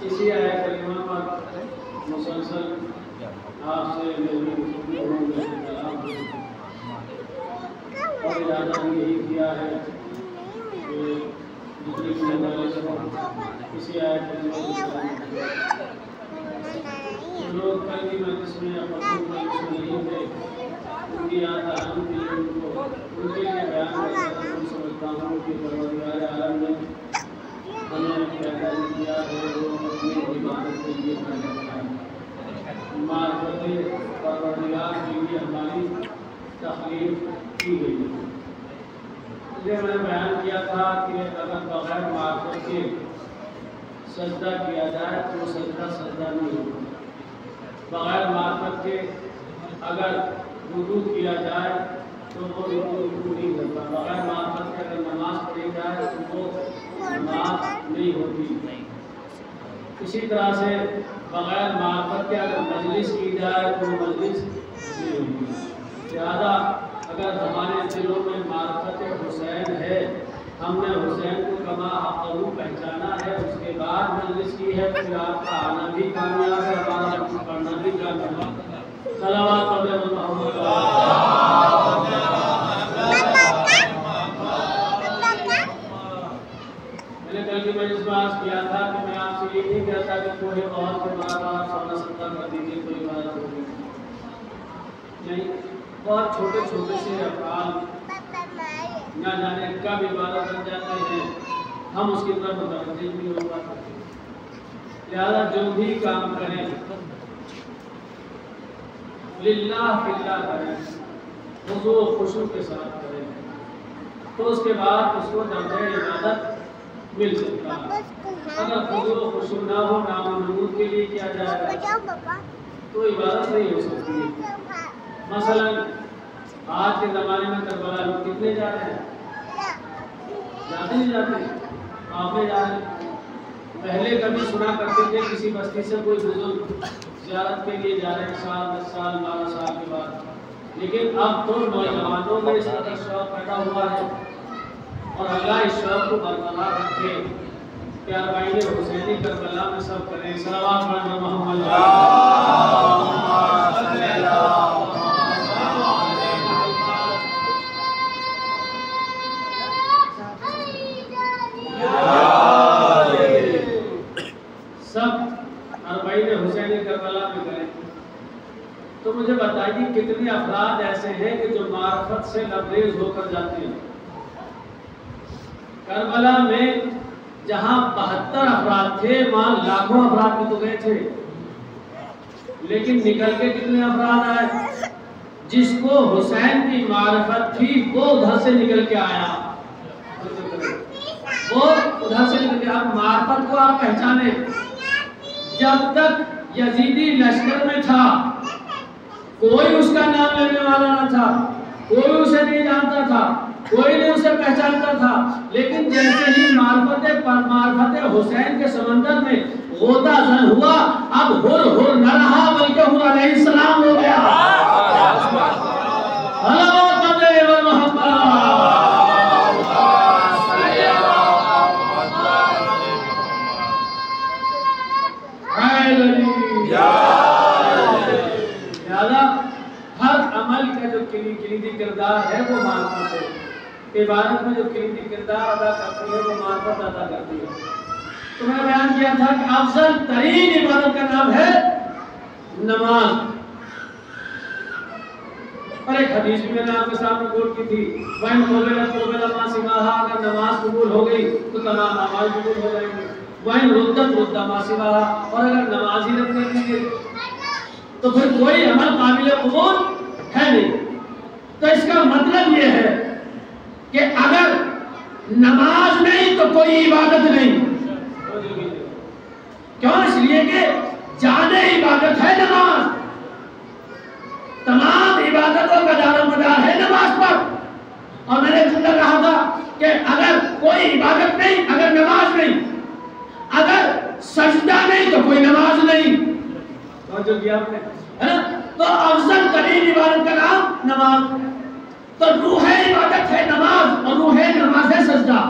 इसी आयत करीमा पर मुसलसल आपसे और इरादा यही किया है कि जितनी इसी आयत लोग कल की मजलिस में या परसों की मजलिस में नहीं थे, उनकी याद आलम के लिए उनके लिए बयान करना समझता हूँ कि परवरदिगार आलम ने हमें पैदा किया है, वो अपनी इबादत के लिए पैदा किया है। मार्फत परवरदिगार के लिए हमारी तख्लीक की गई है। इसलिए मैंने बयान किया था कि अगर बगैर मार्फत के सजदा किया जाए तो सजदा सजदा नहीं होगा। बगैर मार्फत के अगर रुकू किया जाए तो वो रुकू नहीं होता। बगैर मार्फत के अगर नमाज पढ़ी जाए तो वो नमाज नहीं होती। इसी तरह से बगैर मार्फत के अगर मजलिस की जाए तो मजलिस नहीं होती। लिहाजा अगर हमारे दिलों में मार्फत हुसैन है, हमने हुसैन को कमा हक़हू पहचाना है, उसके बाद मजलिस की है, फिर आपका आना भी कामयाब है, हमारा पढ़ना भी कामयाब है। सलावत मोहम्मद। मैंने कल की मजलिस में आज किया था कि मैं आपसे ये नहीं कहता कि कोई और के बार-बार सोना सत्ता कर दीजिए कोई बात होगी नहीं। बहुत छोटे छोटे से अफ़आल न जाने कब इबादत बन जाते हैं, हम उसकी तरफ मुतवज्जो नहीं हो पाते। लिहाजा जो भी काम करें लिल्लाह फिल्लाह करें, खुशू खुशू के साथ करें, तो उसके बाद उसको दर्जा इबादत मिल सकता है। अगर खुशू खुशू ना हो, नाम नमूद के लिए किया जाएगा तो इबादत नहीं हो सकती है। मसलन आज के ज़माने में करबला में कितने जा रहे हैं? जाते नहीं जाते? आपने जा रहे? पहले कभी सुना करते थे किसी बस्ती से कोई बुजुर्ग ज़ियारत के लिए जा रहे हैं, साल 10 साल 12 साल के बाद। लेकिन अब तो नौजवानों में इस तरह शौक पैदा हुआ है और अल्लाह इस शौक को बरकरार रखे। प्यार भाई ने हुसैनी करबला में सब करें। सलावत मोहम्मद। तो मुझे बताइए कितने अफराद ऐसे हैं कि जो मार्फत से लबरेज होकर जाते हैं। करबला में जहां 72 अफराद थे वहां लाखों अफराद भी तो गए थे, लेकिन निकल के कितने अफराद आए? जिसको हुसैन की मारिफत थी वो उधर से निकल के आया, वो उधर से निकल के। आप मारिफत को आप पहचाने, जब तक यजीदी लश्कर में था कोई उसका नाम लेने वाला ना था, कोई उसे नहीं जानता था, कोई नहीं उसे पहचानता था, लेकिन जैसे ही मारिफत हुसैन के समंदर में गोता जन हुआ, अब हुर हुर न रहा बल्कि हुर अलैहिस्सलाम हो गया। हर अमल का जो किलीदी किरदार है वो मारिफत है। इबादत में जो किलीदी किरदार अदा करती है वो मारिफत अदा करती है। तो मैंने बयान किया था कि अफजल तरीन इबादत का नाम है नमाज। और एक हदीस भी मैंने आपके सामने कोट की थी, वहीं तोबेला मासिवाहा, अगर नमाज कबूल हो गई तो तमाम नमाज कबूल हो जाएंगी, वहीं रुद्दा मासिवाहा, और अगर नमाज ही रख दीजिए तो फिर कोई अमल काबिल कबूल है नहीं। तो इसका मतलब ये है कि अगर नमाज नहीं तो कोई इबादत नहीं। क्यों? इसलिए कि जाने इबादत है नमाज, तमाम इबादतों का दारोमदार है नमाज पर। और मैंने जुमला कहा था कि अगर कोई इबादत नहीं, अगर नमाज नहीं, अगर सजदा नहीं तो कोई नमाज नहीं। तो जो किया आपने है ना, तो अफजल तरीन इबादत का नाम नमाज। तो रूह इबादत है नमाज, और रूह नमाज है सजदा।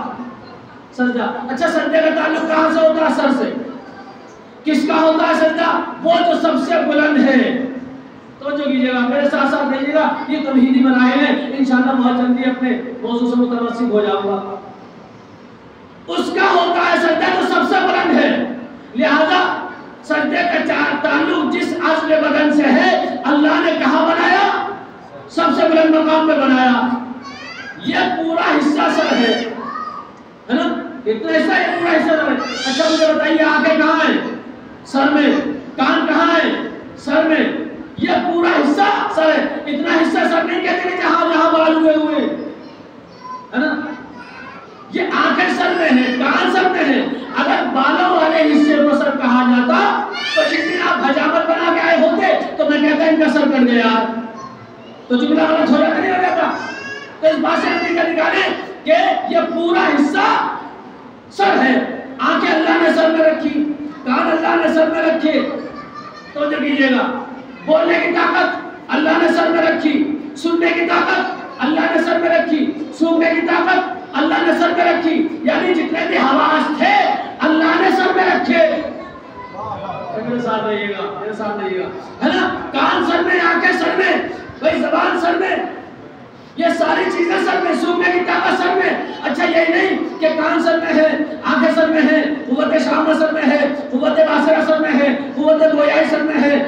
सजदा, अच्छा सजदे का ताल्लुक कहां से होता है? सर से। किसका होता है सजदा? वो जो सबसे बुलंद है। तो जो कीजिएगा, मेरे साथ साथ रहिएगा, ये तमहीदी बनाए हैं, इंशाअल्लाह बहुत जल्दी अपने मौजू से मुतमस्सिक हो जाऊंगा। उसका होता है सजदा जो सबसे बुलंद है। लिहाजा सजदे का ताल्लुक जिस अज़्ल बदन से है, अल्लाह ने कहां बनाया? सबसे बुलंद मकाम पे बनाया। ये पूरा हिस्सा सर है ना, इतना हिस्सा, ये पूरा हिस्सा सर है। अच्छा मुझे बताइए, आंखें कहां है? सर में। कान कहां है? सर में। ये पूरा हिस्सा सर है। इतना हिस्सा सर नहीं कहते कि जहां जहां बाल हुए है ना, ये आंखें सर में है, कान सर में है। अगर बालों वाले हिस्से को सर कहा जाता तो जिस दिन आप हजामत बना के आए होते तो मैं कहता इनका सर कट गया, तो जुमला गलत हो जाता, नहीं हो जाता। तो इस बात से हम निकाले कि ये पूरा हिस्सा सर है। आंखें अल्लाह ने सर में रखी, कान अल्लाह ने सर में रखे। तो जो कीजिएगा, बोलने की ताकत अल्लाह ने सर में रखी, सुनने की ताकत अल्लाह ने सर में रखी, सूंघने की ताकत अल्लाह ने सर में रखी। यानी जितने भी हवास थे अल्लाह ने सर में रखे। मेरे साथ रहिएगा, मेरे साथ रहिएगा, है ना। कान सर में, आंखें सर में, भाई जबान सर में, ये सारी चीजें सर में, सूंघने की ताकत सर में। अच्छा यही नहीं कि कान सर में है, आंखें सर में है, कुव्वत शाम सर में है, कुव्वत बासरा सर में है, कुव्वत गोयाई सर में है,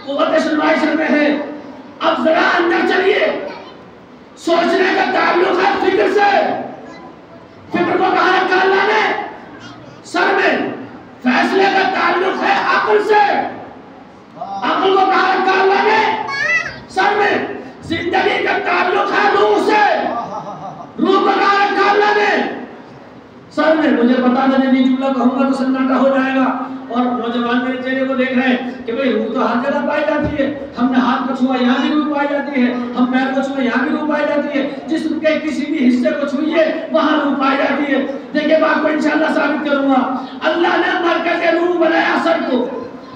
कुव्वत सुनवाई सर में है। अब जरा अंदर चलिए, सोचने का ताल्लुक है फिक्र से। फिक्र को कहां रखा अल्लाह ने? सर में। फैसले का ताल्लुक है अक्ल से। अक्ल को कहां रखा अल्लाह ने? सर में। जिंदगी का ताल्लुक है रूह से। रूह को कहां रखा अल्लाह ने? सर में। मुझे पता था नहीं जुमला कहूंगा तो सन्नाटा हो जाएगा, और नौजवान मेरे चेहरे को देख रहे हैं कि भाई रूह तो हर जगह पाई जाती है। हमने हाथ को छुआ, यहाँ भी रूह पाई जाती है। हम पैर को छुए, यहाँ भी रूह पाई जाती है। जिस्म के किसी भी हिस्से को छुइए वहां रूह पाई जाती है। देखिए बात को इंशाअल्लाह साबित करूंगा। अल्लाह ने मरकज़ रूह बनाया सर को,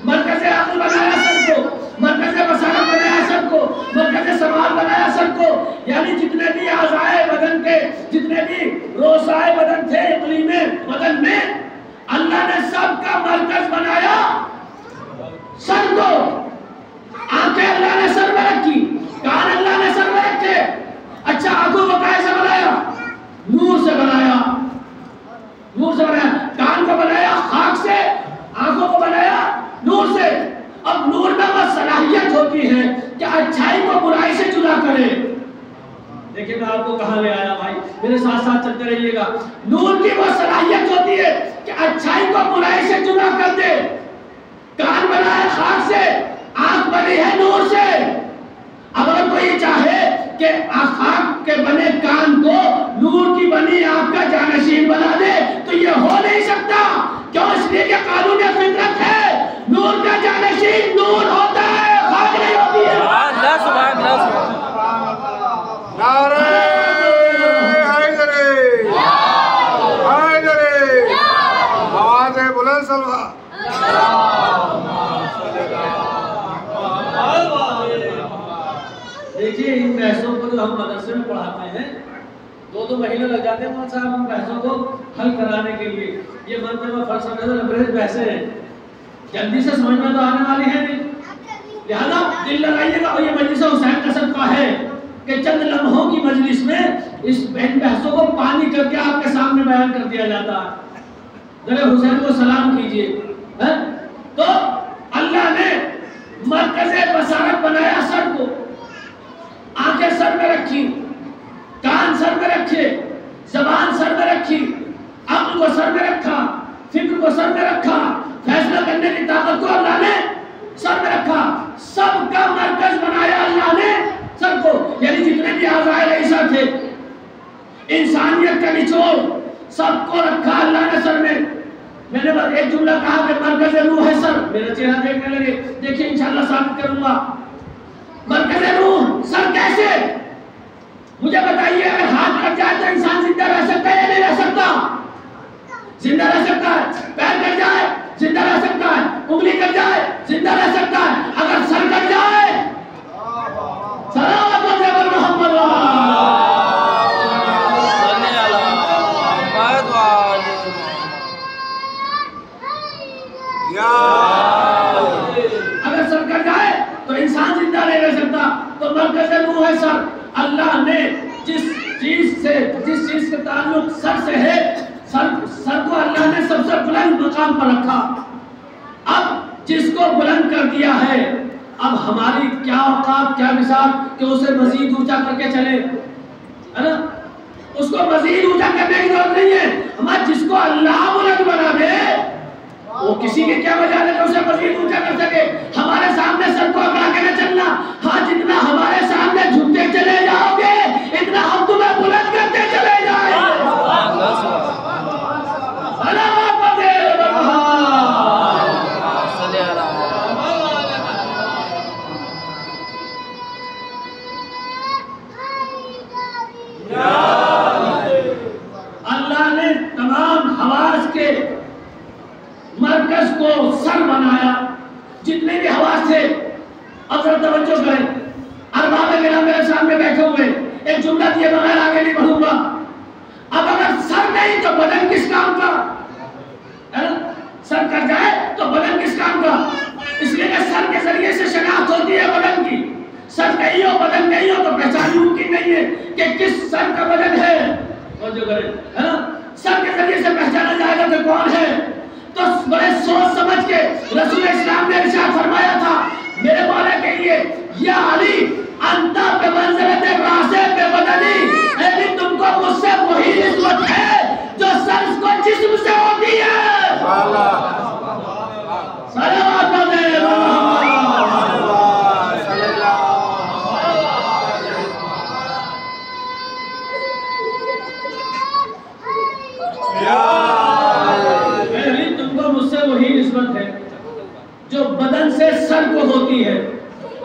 मरकज़ अक्ल बनाया सर को, मरकज़ बसारत बनाया सर को, मरकज़ समाल बनाया सर को। यानी जितने भी आज़ाए बदन के, जितने भी रोसाए बदन थे इक़लीमे बदन में, अल्लाह ने सबका मरकज बनाया सर को। आंखें अल्लाह ने सर में रखी, कान अल्लाह ने सर में रखे। अच्छा आंखों को कैसे बनाया? नूर से बनाया, नूर से बनाया। कान को बनाया खाक से, आंखों को बनाया नूर से। अब नूर में वह सलाहियत होती है कि अच्छाई को बुराई से जुदा करे। देखिए मैं आपको कहां ले आया भाई, मेरे साथ साथ चलते रहिएगा। नूर की वह सलाहियत होती है अच्छाई को बुराई से जुदा कर दे। कान बनाया खाक से, आंख बनी है नूर से। अब अगर कोई चाहे कि खाक के बने कान को नूर की बनी आंख का जानशीन बना दे तो ये हो नहीं सकता। क्यों? इसलिए कि कानून फितरत है, नूर का जानशीन नूर होता है, खाक नहीं होती है। नारे हैदरी, हैदरी, आवाज़ बुलंद सलवा। देखिए इन बहसों को जो हम मदरसे में पढ़ाते हैं 2-2 महीने लग जाते हैं मौलाना साहब उन बहसों को हल कराने के लिए। ये मंतबा फलसफे से लबरेज बहसें हैं, जल्दी से समझ में तो आने वाली है नहीं। लिहाजा दिल लगाइएगा। और ये मजलिस हुसैन का सदका है कि चंद लम्हों की मजलिस में इस बहसों को पानी करके आपके सामने बयान कर दिया जाता है। जरा हुसैन को सलाम कीजिए। तो अल्लाह ने मरकज़े बसारत बनाया सर को, आंखें सर में रखी, कान सर में रखे, जबान सर में रखी, अक्ल को सर में रखा, फिक्र को सर में रखा, फैसला करने की ताकत को अल्लाह ने सर में रखा। सबका मरकज बनाया अल्लाह ने सर को। यानी जितने भी आज़ाए रईसा थे, इंसानियत का निचोड़ सबको रखा अल्लाह ने सर में। मैंने बस एक जुमला कहा कि मरकज रूह है सर। मेरा चेहरा देखने लगे, देखिए इंशाअल्लाह साबित करूंगा। मरकज रूह सर कैसे? मुझे बताइए, अगर हाथ कट जाए तो इंसान जिंदा रह सकता है या नहीं रह सकता? जिंदा रह सकता है। पैर कट जाए जिंदा रह सकता है, उंगली कट जाए जिंदा रह सकता है। अगर सर कट जाए, अगर सर कट जाए तो इंसान जिंदा नहीं रह सकता। तो मरकज़ रूह है सर। अल्लाह ने जिस चीज का ताल्लुक सर से है, सर को अल्लाह ने सबसे बुलंद मकाम पर रखा। अब जिसको बुलंद कर दिया है, अब हमारी क्या औकात, क्या मिसाल कि उसे मजीद ऊंचा करके चले, है ना? उसको मजीद ऊंचा करने की जरूरत नहीं है। हमारा जिसको अल्लाह बुलंद बना दे, वो किसी के क्या वजह है उसे मजीद ऊंचा कर सके। हमारे सामने सर को अकड़ा के न चलना। हाँ, जितना हमारे सामने झुकते चले जाओगे इतना हम तुम्हें बुलंद करते चले जाएंगे। अल्लाह ने तमाम हवास के मरकज को सर बनाया। जितने भी हवास थे, अब जरा तवज्जो करें। अरबाब गिरा मेरे सामने बैठे हुए, एक जुमला दिए बगैर आगे नहीं बढ़ूंगा। अब अगर सर नहीं तो बदन किस काम का? है ना? सर कट जाए तो बदन किस काम का? इसलिए कि सर के जरिए से शनाख्त होती है बदन की। सर कहीं हो बदन नहीं हो तो पहचान मुमकिन नहीं है कि किस सर का बदन है। तवज्जो करें, है ना? सर के जरिए से पहचाना जाएगा कि कौन है। तो बड़े सोच समझ के रसूल इस्लाम ने इरशाद फरमाया था मेरे मौला के लिए, या अली अंता पे मंज़िलते रासे पे बदनी, अली तुमको मुझसे वही निस्बत है जो सर को जिस्म से होती है। सलावत वही निस्बत है जो बदन से सर को होती है।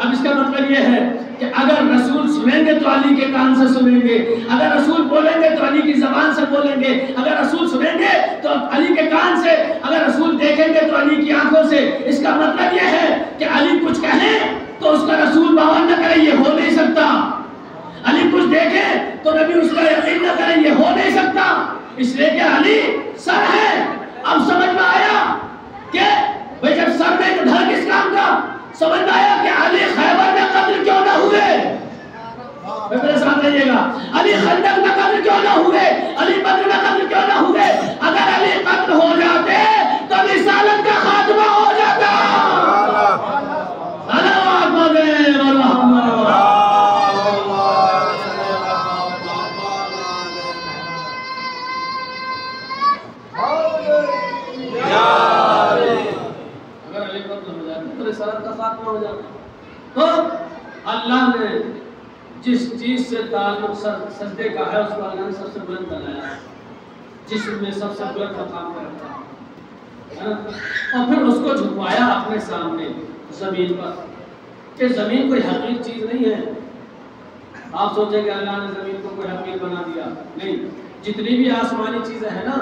अब इसका मतलब यह है कि अगर रसूल सुनेंगे तो अली के कान से सुनेंगे, अगर रसूल बोलेंगे तो अली की जबान से बोलेंगे, अगर रसूल सुनेंगे तो अली के कान से, अगर रसूल देखेंगे तो अली की आंखों से। इसका मतलब यह है कि अली कुछ कहें तो उसका रसूल बावन न करे, ये हो नहीं सकता। अली कुछ देखे तो नबी उसका यकीन न करे, ये हो नहीं सकता। इसलिए कि अली सर है। अब समझ में आया कि भाई जब सर में तो धड़ किस काम का? समझ में आया कि अली खैबर में कत्ल क्यों ना हुए? मेरे साथ रहिएगा। अली खंदक में कत्ल क्यों ना हुए? अली बद्र में कत्ल क्यों ना हुए? अगर अली कत्ल हो जाते तो रिसालत का खात्मा हो जाता। खात्मा हो जाता। तो अल्लाह ने जिस चीज से ताल्लुक सजदे का है उसको अल्लाह ने सबसे बुलंद बनाया, जिसमें सबसे बुलंद मकाम पर रखा है ना, और फिर उसको झुकवाया अपने सामने जमीन पर, कि जमीन कोई हकीर चीज नहीं है। आप सोचेंगे अल्लाह ने जमीन को कोई हकीर बना दिया, नहीं। जितनी भी आसमानी चीजें हैं ना,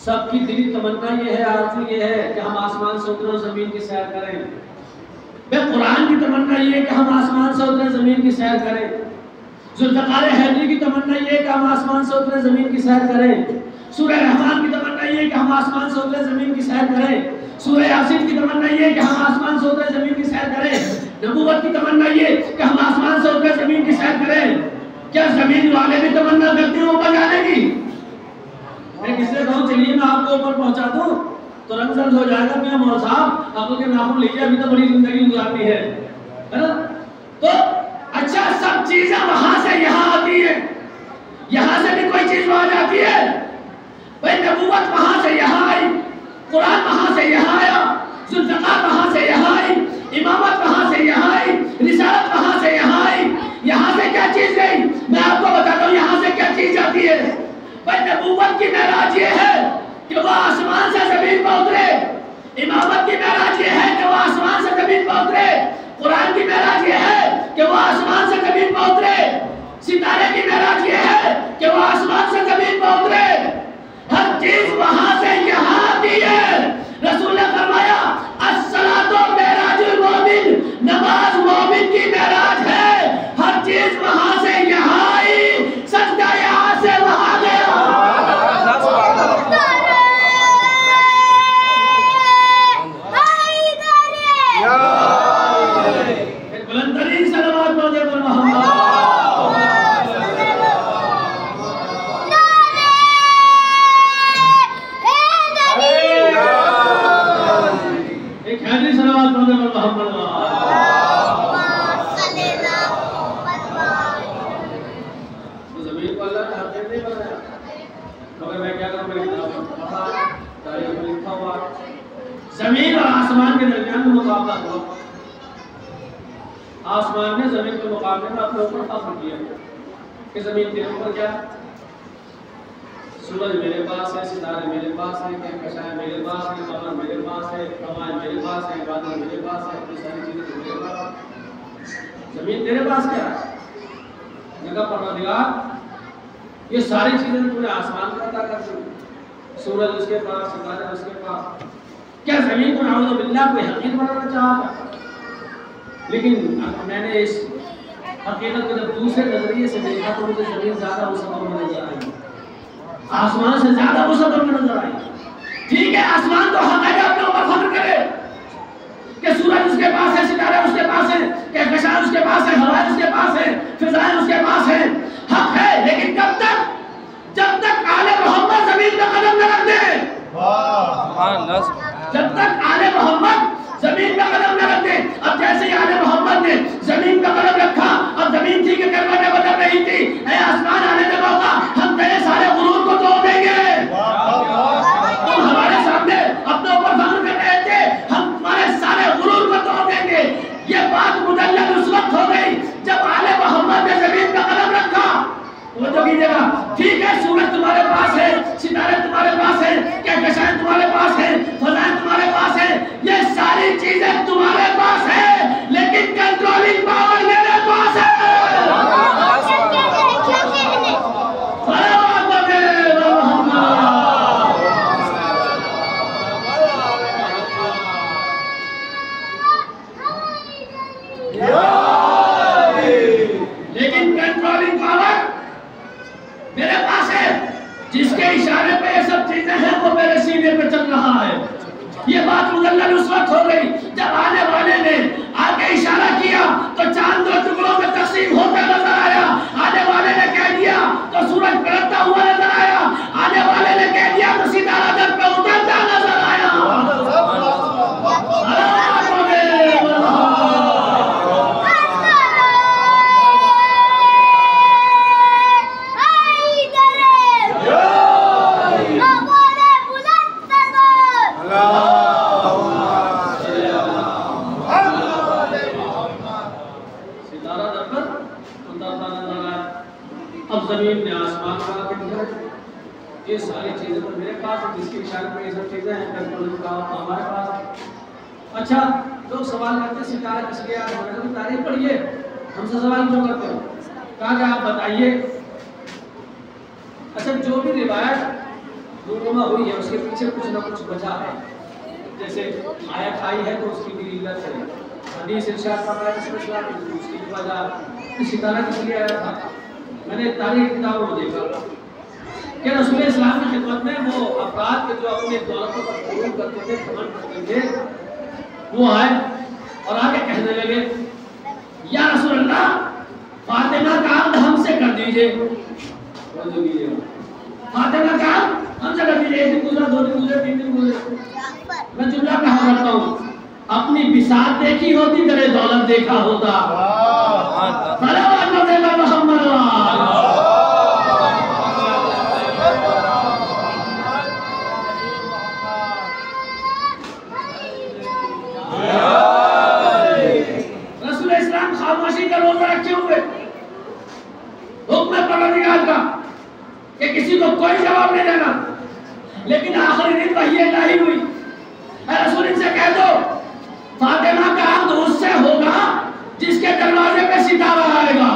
सबकी दिली तमन्ना ये है, आरज़ू ये है कि हम आसमान से उतरे जमीन की सैर करें। कुरान की तमन्ना ये है कि हम आसमान से उतरे जमीन की सैर करें। ज़ुल्फ़िकार हैदरी की तमन्ना ये है कि हम आसमान से उतरे जमीन की सैर करें। सूरह रहमान की तमन्ना ये है कि हम आसमान से उतरे जमीन की सैर करें। सूरह यासीन की तमन्ना ये है कि हम आसमान से उतरे जमीन की सैर करें। नबूवत की तमन्ना ये कि हम आसमान से उतरे जमीन की सैर करें। क्या जमीन वाले भी तमन्ना करते हैं ऊपर जाने की? मैं किससे कहूँ चलिए मैं आपको ऊपर पहुंचा दूं तो रंग हो जाएगा। मैं मौला साहब आपको के नाम लीजिए, अभी तो बड़ी जिंदगी गुजारनी है ना। तो अच्छा, सब चीजें वहां से यहाँ आती है, यहाँ से भी कोई चीज वहां जाती है। भाई नबूवत वहां से यहाँ आई, कुरान वहां से यहाँ आया, ज़ुल्फ़िकार वहां से यहाँ आई, इमामत वहां से यहाँ आई, रिसालत वहां से यहाँ आई। यहाँ से क्या चीज गई? मैं आपको बताता हूँ यहाँ से क्या चीज जाती है। भाई नबूवत की मेराज ये है कि वो आसमान से जमीन पर उतरे। इमामत की मेराज ये है कि वो आसमान से जमीन पर उतरे। कुरान की मेराज ये है कि वो आसमान से जमीन पर उतरे। सितारे की मेराज ये है कि वो आसमान से जमीन पर उतरे। हर चीज वहां से यहाँ आती है। रसूल ने फरमाया अस्सलातो मेराजुल मोमिन, नमाज मोमिन की मेराज है। हर चीज वहां से यहाँ आई, सजदा यहाँ से वहां गया। बुलंदतरीन सलावत पढ़े पर मोहम्मद। एक हैदरी सलावत पढ़े पर मोहम्मद। तो जमीन को अल्लाह ने हकीर नहीं बनाया, मगर मैं क्या करूं, मेरी तारीख में लिखा हुआ जमीन और आसमान के दरमियान में मुकाबला हुआ। आसमान ने जमीन के मुकाबले में अपने ऊपर फख्र किया कि जमीन के ऊपर क्या, सूरज मेरे पास है, सितारे मेरे पास है, कहकशाएं मेरे पास है, कमर मेरे पास है, हवाएं मेरे पास है, बादल मेरे पास है, ये सारी चीजें मेरे पास। जमीन तेरे पास क्या है? जगह परवरदिगार ये सारी चीजें तूने आसमान को अता कर दी। सूरज उसके पास, सितारे उसके पास। क्या जमीन को नाउज़ु बिल्लाह कोई हकीर बनाना चाहा था? लेकिन मैंने इस हकीकत को जब दूसरे नजरिए से देखा तो मुझे जमीन ज्यादा मुसद्दर में नजर आई, आसमान से ज्यादा मुसद्दर में नजर आई। ठीक है, आसमान तो हक है अपने ऊपर फख्र करे कि सूरज उसके पास है, सितारे उसके पास है, कहकशां उसके पास है, हवाएं उसके पास है, फिजाएं उसके पास है। हक है, लेकिन कब तक? जब तक आले मोहम्मद जमीन पे कदम न रख दे। जब तक आले मोहम्मद जमीन पे कदम न रख दे। अब जैसे ही आले मोहम्मद ने जमीन पे कदम रखा, अब जमीन थी कि करवटें बदल रही थी। ऐ आसमान आने दे मौका, हम तेरे सारे गुरूर को तोड़ देंगे। तुम हमारे सामने अपने ऊपर फख्र कर रहे थे, हम तुम्हारे सारे गुरूर को तोड़ देंगे। ये बात मुदल्लल उस वक्त हो गई जब आले मोहम्मद ने जमीन पे कदम रखा। वो तो कीजिएगा, ठीक है, सूरज तुम्हारे पास है, सितारे तुम्हारे पास है, कहकशां तुम्हारे पास है, फजाएं तुम्हारे पास है, ये सारी चीजें तुम्हारे पास है, लेकिन कंट्रोलिंग पावर मेरे पास है। लेकिन कंट्रोलिंग पावर मेरे पास है, जिसके इशारे पे ये सब चीजें हैं वो मेरे सीने पे चल रहा है। ये बात मुदल्लल उस वक्त हो गई जब आने वाले ने आगे इशारा किया तो चांद दो टुकड़ों में तकसीम होता नजर आया। आने वाले ने कह दिया तो सूरज बढ़ता हुआ नजर आया। आने वाले ने कह दिया तो सितारा दर पे उतरता नजर आया। जमीन ने आसमान बना के दिया, ये सारी चीजें तो मेरे पास है, जिसके इशारे पे ये सब चीजें हैं, टेक्नोलॉजी का हमारे पास। अच्छा, लोग सवाल करते हैं सितारा किस लिए आया, मैंने कहा तारीफ पढ़िए, हमसे सवाल क्यों करते हो? कहा कि आप बताइए। अच्छा, जो भी रिवायत रूनुमा हुई है उसके पीछे कुछ ना कुछ वजह है। जैसे आयत आई है तो उसकी भी इल्लत है, हदीस इरशाद फरमाया उसकी भी वजह। सितारा किस लिए आया था? मैंने तारीख किताबों में देखा कि रसूल इस्लाम की खिदमत में वो अफराद के जो अपने दौलतों पर गुरूर करते थे, घमंड करते थे, वो आए और आके कहने लगे, या रसूल अल्लाह, फातिमा का अक़्द हमसे कर दीजिए। फातिमा का हमसे कर दीजिए। एक दिन गुजरा, 2 दिन गुजरे, 3 दिन गुजरे, मैं जुमला कहा करता हूँ, अपनी बिसात देखी होती, तेरे दौलत देखा होता। रसूल इस्लाम खामोशी का रोजा रखे हुए, हुक्म परवरदिगार का कि किसी को कोई जवाब नहीं देना। लेकिन आखिरी दिन वही इलाही हुई, रसूल इनसे कह दो फातिमा का अक़्द उससे होगा जिसके दरवाजे पे सितारा आएगा।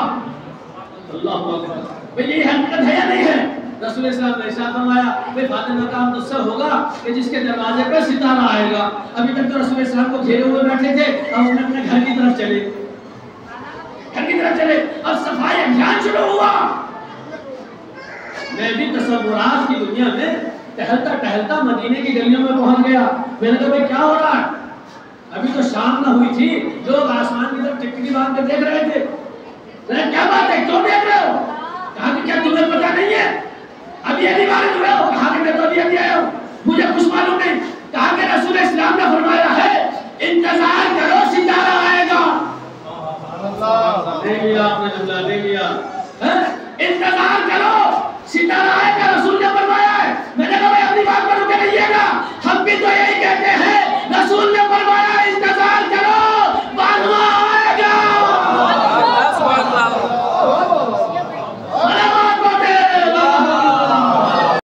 अल्लाह अकबर। भाई ये हकीकत है या नहीं है? रसूल इस्लाम ने इरशाद फरमाया भाई फातिमा का अक़्द उससे होगा कि जिसके दरवाजे पे सितारा आएगा। अभी तक तो रसूल इस्लाम को घेरे हुए बैठे थे, अब उन्हें अपने घर की तरफ चले, घर की तरफ चले। अब सफाई अभियान शुरू हुआ। मैं भी तसव्वुरात की दुनिया में टहलता टहलता मदीने की गलियों में पहुंच गया। मैंने कहा भाई क्या हो रहा है? अभी तो शाम ना हुई थी, लोग आसमान की तरफ टिकटिकी बांध कर देख रहे थे। क्या बात है, क्यों देख रहे हो? कहा कि क्या तुम्हें पता नहीं है, अभी अभी मालूम हुआ हो? कहा कि मैं तो अभी आया हूँ, मुझे कुछ मालूम नहीं। कहा कि रसूल इस्लाम ने फरमाया है इंतजार करो, सितारा आएगा। देख लिया आपने जुमला, देख लिया, इंतजार करो सितारा आएगा, रसूल ने फरमाया है। मैंने कहा भाई अपनी बात पर रुके रहिएगा, हम भी तो यही